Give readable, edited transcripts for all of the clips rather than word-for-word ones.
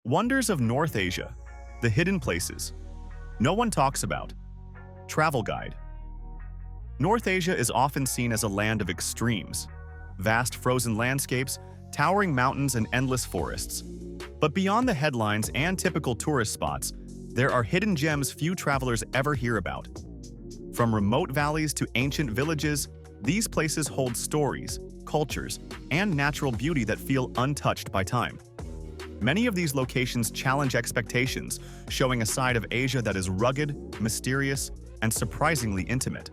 Wonders of North Asia, the hidden places no one talks about. Travel guide. North Asia is often seen as a land of extremes, vast frozen landscapes, towering mountains, and endless forests. But beyond the headlines and typical tourist spots, there are hidden gems few travelers ever hear about. From remote valleys to ancient villages, these places hold stories, cultures, and natural beauty that feel untouched by time. Many of these locations challenge expectations, showing a side of Asia that is rugged, mysterious, and surprisingly intimate.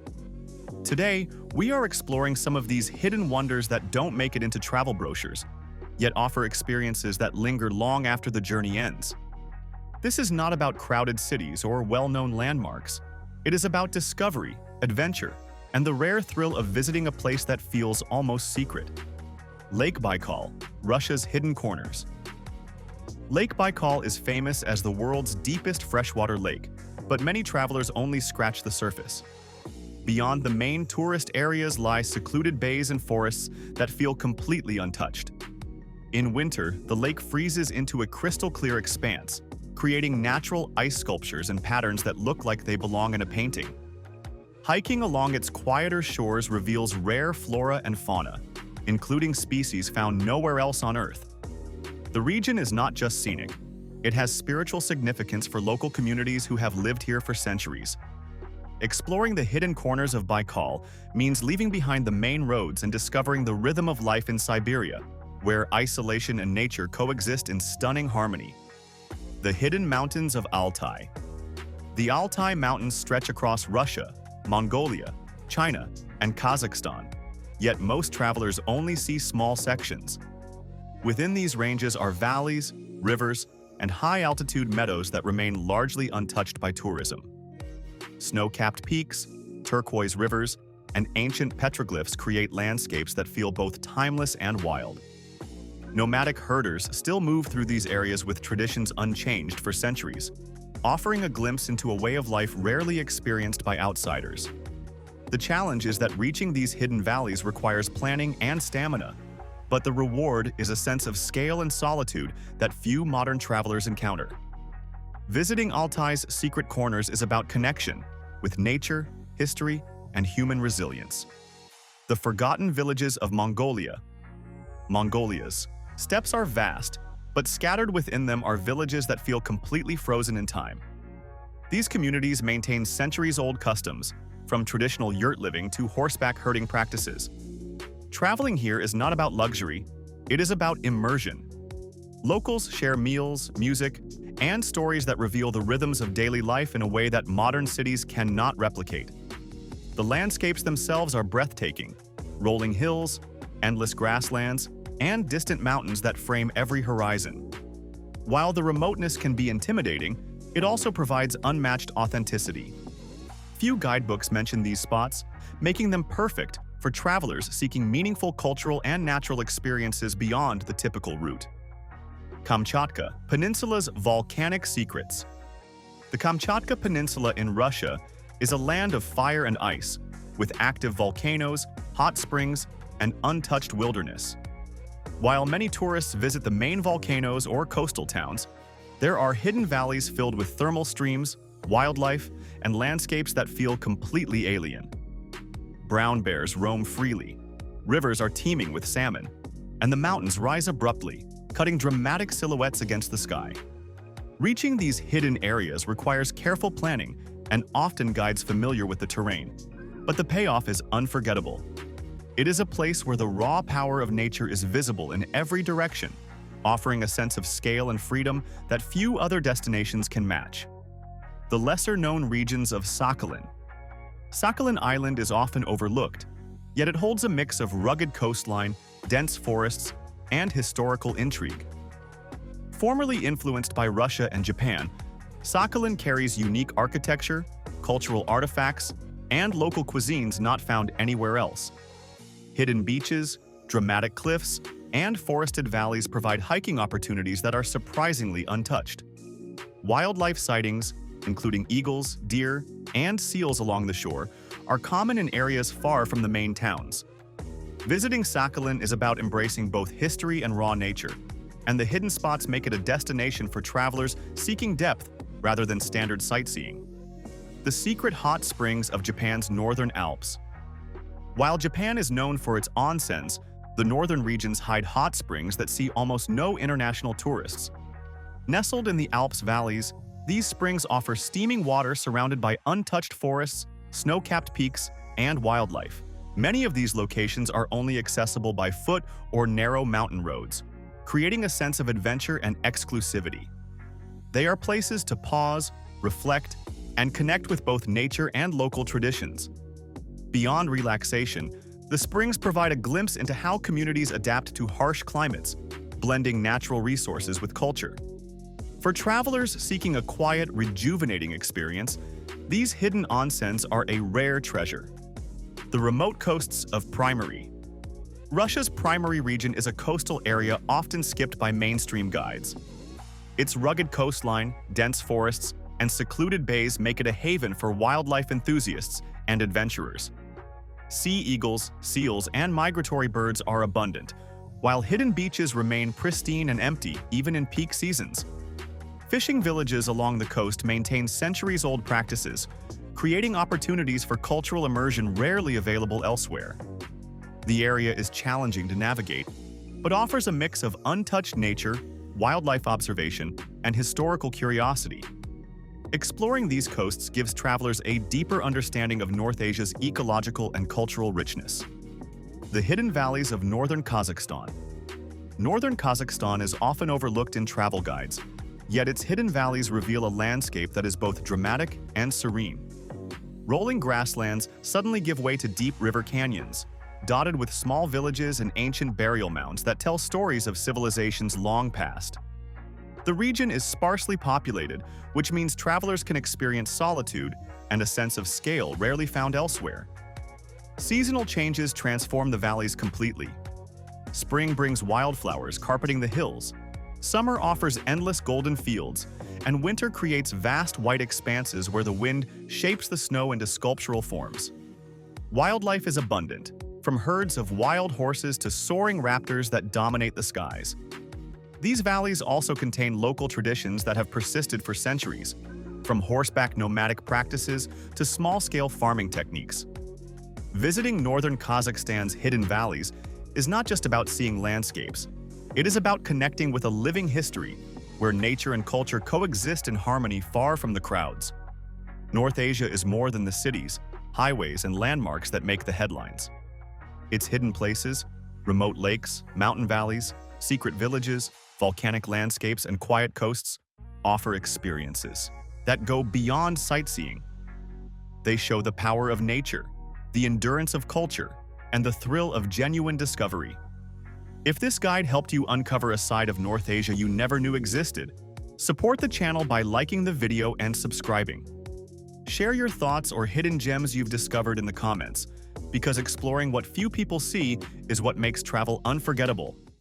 Today, we are exploring some of these hidden wonders that don't make it into travel brochures, yet offer experiences that linger long after the journey ends. This is not about crowded cities or well-known landmarks. It is about discovery, adventure, and the rare thrill of visiting a place that feels almost secret. Lake Baikal, Russia's hidden corners. Lake Baikal is famous as the world's deepest freshwater lake, but many travelers only scratch the surface. Beyond the main tourist areas lie secluded bays and forests that feel completely untouched. In winter, the lake freezes into a crystal-clear expanse, creating natural ice sculptures and patterns that look like they belong in a painting. Hiking along its quieter shores reveals rare flora and fauna, including species found nowhere else on Earth. The region is not just scenic. It has spiritual significance for local communities who have lived here for centuries. Exploring the hidden corners of Baikal means leaving behind the main roads and discovering the rhythm of life in Siberia, where isolation and nature coexist in stunning harmony. The hidden mountains of Altai. The Altai Mountains stretch across Russia, Mongolia, China, and Kazakhstan, yet most travelers only see small sections. Within these ranges are valleys, rivers, and high-altitude meadows that remain largely untouched by tourism. Snow-capped peaks, turquoise rivers, and ancient petroglyphs create landscapes that feel both timeless and wild. Nomadic herders still move through these areas with traditions unchanged for centuries, offering a glimpse into a way of life rarely experienced by outsiders. The challenge is that reaching these hidden valleys requires planning and stamina, but the reward is a sense of scale and solitude that few modern travelers encounter. Visiting Altai's secret corners is about connection with nature, history, and human resilience. The forgotten villages of Mongolia. Mongolia's steppes are vast, but scattered within them are villages that feel completely frozen in time. These communities maintain centuries-old customs, from traditional yurt living to horseback herding practices. Traveling here is not about luxury, it is about immersion. Locals share meals, music, and stories that reveal the rhythms of daily life in a way that modern cities cannot replicate. The landscapes themselves are breathtaking: rolling hills, endless grasslands, and distant mountains that frame every horizon. While the remoteness can be intimidating, it also provides unmatched authenticity. Few guidebooks mention these spots, making them perfect for travelers seeking meaningful cultural and natural experiences beyond the typical route. Kamchatka Peninsula's volcanic secrets. The Kamchatka Peninsula in Russia is a land of fire and ice, with active volcanoes, hot springs, and untouched wilderness. While many tourists visit the main volcanoes or coastal towns, there are hidden valleys filled with thermal streams, wildlife, and landscapes that feel completely alien. Brown bears roam freely, rivers are teeming with salmon, and the mountains rise abruptly, cutting dramatic silhouettes against the sky. Reaching these hidden areas requires careful planning and often guides familiar with the terrain, but the payoff is unforgettable. It is a place where the raw power of nature is visible in every direction, offering a sense of scale and freedom that few other destinations can match. The lesser-known regions of Sakhalin. Sakhalin Island is often overlooked, yet it holds a mix of rugged coastline, dense forests, and historical intrigue. Formerly influenced by Russia and Japan, Sakhalin carries unique architecture, cultural artifacts, and local cuisines not found anywhere else. Hidden beaches, dramatic cliffs, and forested valleys provide hiking opportunities that are surprisingly untouched. Wildlife sightings, including eagles, deer, and seals along the shore, are common in areas far from the main towns. Visiting Sakhalin is about embracing both history and raw nature, and the hidden spots make it a destination for travelers seeking depth rather than standard sightseeing. The secret hot springs of Japan's northern Alps. While Japan is known for its onsens, the northern regions hide hot springs that see almost no international tourists. Nestled in the Alps valleys, these springs offer steaming water surrounded by untouched forests, snow-capped peaks, and wildlife. Many of these locations are only accessible by foot or narrow mountain roads, creating a sense of adventure and exclusivity. They are places to pause, reflect, and connect with both nature and local traditions. Beyond relaxation, the springs provide a glimpse into how communities adapt to harsh climates, blending natural resources with culture. For travelers seeking a quiet, rejuvenating experience, these hidden onsens are a rare treasure. The remote coasts of Primorye. Russia's Primorye region is a coastal area often skipped by mainstream guides. Its rugged coastline, dense forests, and secluded bays make it a haven for wildlife enthusiasts and adventurers. Sea eagles, seals, and migratory birds are abundant, while hidden beaches remain pristine and empty even in peak seasons. Fishing villages along the coast maintain centuries-old practices, creating opportunities for cultural immersion rarely available elsewhere. The area is challenging to navigate, but offers a mix of untouched nature, wildlife observation, and historical curiosity. Exploring these coasts gives travelers a deeper understanding of North Asia's ecological and cultural richness. The hidden valleys of northern Kazakhstan. Northern Kazakhstan is often overlooked in travel guides, yet its hidden valleys reveal a landscape that is both dramatic and serene. Rolling grasslands suddenly give way to deep river canyons, dotted with small villages and ancient burial mounds that tell stories of civilizations long past. The region is sparsely populated, which means travelers can experience solitude and a sense of scale rarely found elsewhere. Seasonal changes transform the valleys completely. Spring brings wildflowers carpeting the hills. Summer offers endless golden fields, and winter creates vast white expanses where the wind shapes the snow into sculptural forms. Wildlife is abundant, from herds of wild horses to soaring raptors that dominate the skies. These valleys also contain local traditions that have persisted for centuries, from horseback nomadic practices to small-scale farming techniques. Visiting northern Kazakhstan's hidden valleys is not just about seeing landscapes. It is about connecting with a living history where nature and culture coexist in harmony far from the crowds. North Asia is more than the cities, highways, and landmarks that make the headlines. Its hidden places, remote lakes, mountain valleys, secret villages, volcanic landscapes, and quiet coasts offer experiences that go beyond sightseeing. They show the power of nature, the endurance of culture, and the thrill of genuine discovery. If this guide helped you uncover a side of North Asia you never knew existed, support the channel by liking the video and subscribing. Share your thoughts or hidden gems you've discovered in the comments, because exploring what few people see is what makes travel unforgettable.